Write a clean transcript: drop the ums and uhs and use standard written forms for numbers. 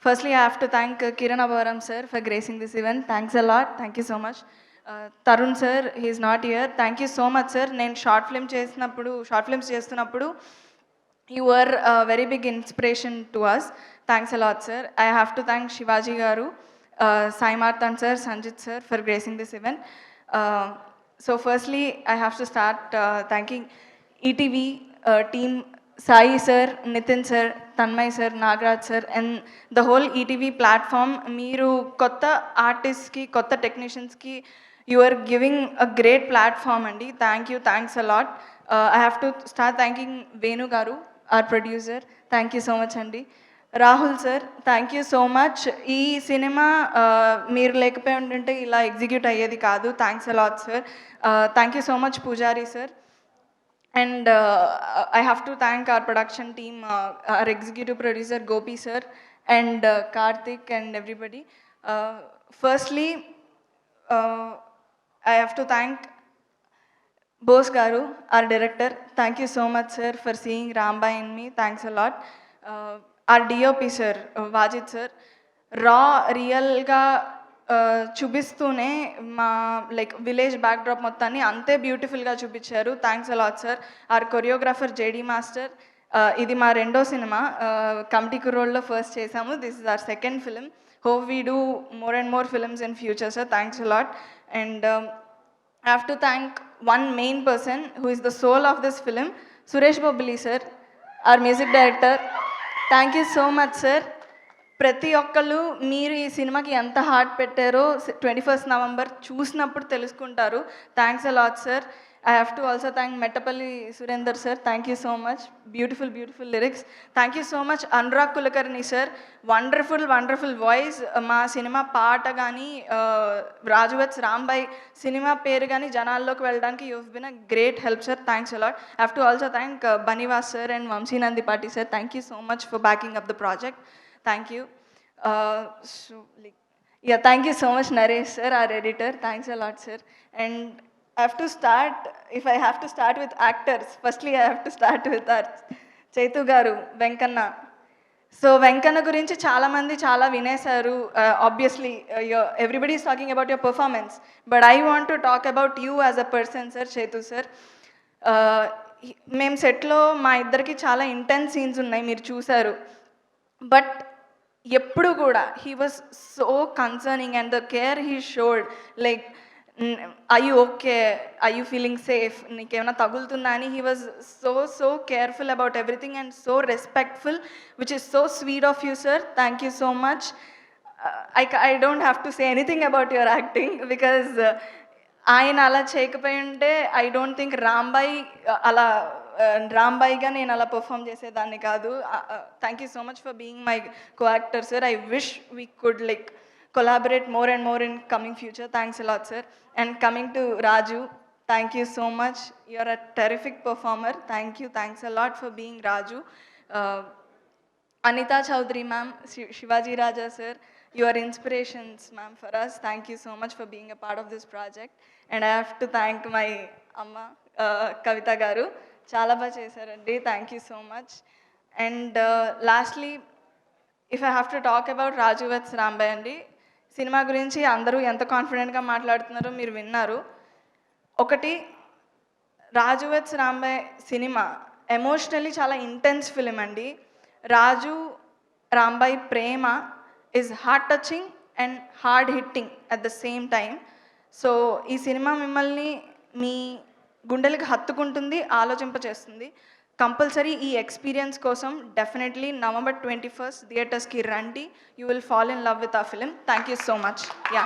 Firstly, I have to thank Kiran Abharam sir for gracing this event. Thanks a lot. Thank you so much. Tarun sir, he is not here. Thank you so much, sir. నేను short films చేస్తున్నప్పుడు you were a very big inspiration to us. Thanks a lot, sir. I have to thank Shivaji Garu, Sai Marthan sir, Sanjit sir for gracing this event. So firstly, I have to start thanking ETV team, Sai sir, Nitin sir, Tanmay sir, Nagraj sir, and the whole ETV platform. Meeru kotta artists ki, kotta technicians ki, you are giving a great platform, Andy. Thank you, thanks a lot. I have to start thanking Venu Garu, our producer. Thank you so much, Andy. Rahul sir, thank you so much. ఈ cinema మీరు లేకపోయి ఉంటుంటే ఇలా execute అయ్యేది కాదు. Thanks a lot sir. Thank you so much పూజారి sir. And I have to thank our production team, our executive producer Gopi sir, and Karthik and everybody. Firstly, I have to thank Bose Garu, our director. Thank you so much, sir, for seeing Rambai in me. Thanks a lot. Our DOP, sir, Vajid, sir. Raw, real ga చూపిస్తూనే మా like village backdrop మొత్తాన్ని అంతే బ్యూటిఫుల్గా చూపించారు. Thanks a lot sir. Our choreographer JD master. ఇది మా రెండో cinema, committee కుర్రోడ్లో ఫస్ట్ చేసాము. This is our second film. Hope we do more and more films in future, sir. Thanks a lot. And I have to thank one main person who is the soul of this film, Suresh Bobili sir, our music director. Thank you so much, sir. ప్రతి ఒక్కళ్ళు మీరు ఈ సినిమాకి ఎంత heart పెట్టారో 21st November చూసినప్పుడు తెలుసుకుంటారు. Thanks a lot sir. I have to also thank Mettapalli Surender sir. Thank you so much. Beautiful beautiful lyrics. Thank you so much Anurag Kulkarni sir. Wonderful voice. మా సినిమా పాట కానీ రాజువత్స్ రాంబాయ్ సినిమా పేరు కానీ జనాల్లోకి వెళ్ళడానికి you have been a great help sir. Thanks a lot. I have to also thank Bunny Vas sir and Vamsi Nandipati sir. Thank you so much for backing up the project. Thank you. Thank you so much, Naresh sir, our editor. Thanks a lot, sir. And I have to start, if I have to start with actors, firstly I have to start with our Chaitu Garu, Venkanna. So Venkanna gurinchi chaala mandi chaala vinesaru. Obviously, everybody is talking about your performance, but I want to talk about you as a person, sir, Chaitu sir. మేము సెట్లో మా ఇద్దరికి చాలా intense scenes ఉన్నాయి, మీరు చూసారు. But ఎప్పుడు కూడా he was so concerning and the care he showed. Like I you okay, I you feeling safe, నీకేమైనా తగులుతుందా అని. He was so careful about everything and so respectful, which is so sweet of you sir. Thank you so much. I don't have to say anything about your acting because ఆయన అలా చేయకపోయి ఉంటే I don't think రాంబాయిగా నేను అలా perform చేసేదాన్ని కాదు. Thank you so much for being my co actor sir. I wish we could like collaborate more and more in coming future. Thanks a lot sir. And coming to Raju, thank you so much. You are a terrific performer. Thank you. Thanks a lot for being Raju. Anita Chaudhary ma'am, Shivaji Raja sir, you are inspirations ma'am for us. Thank you so much for being a part of this project. And I have to thank my amma Kavita Garu. Chala ba chesarandi. Thank you so much. And lastly, if I have to talk about Raju Vats Rambai andi, సినిమా గురించి అందరూ ఎంత కాన్ఫిడెంట్గా మాట్లాడుతున్నారో మీరు విన్నారు. ఒకటి, Raju weds Rambai సినిమా ఎమోషనలీ చాలా ఇంటెన్స్ ఫిలిం అండి. రాజు రాంబాయ్ ప్రేమ is heart touching and hard hitting at the same time. So ఈ సినిమా మిమ్మల్ని మీ గుండెలకు హత్తుకుంటుంది, ఆలోచింపచేస్తుంది. కంపల్సరీ ఈ ఎక్స్పీరియన్స్ కోసం డెఫినెట్లీ November 21st థియేటర్స్కి రండి. You will fall in love with ఆ film. Thank you so much. Yeah.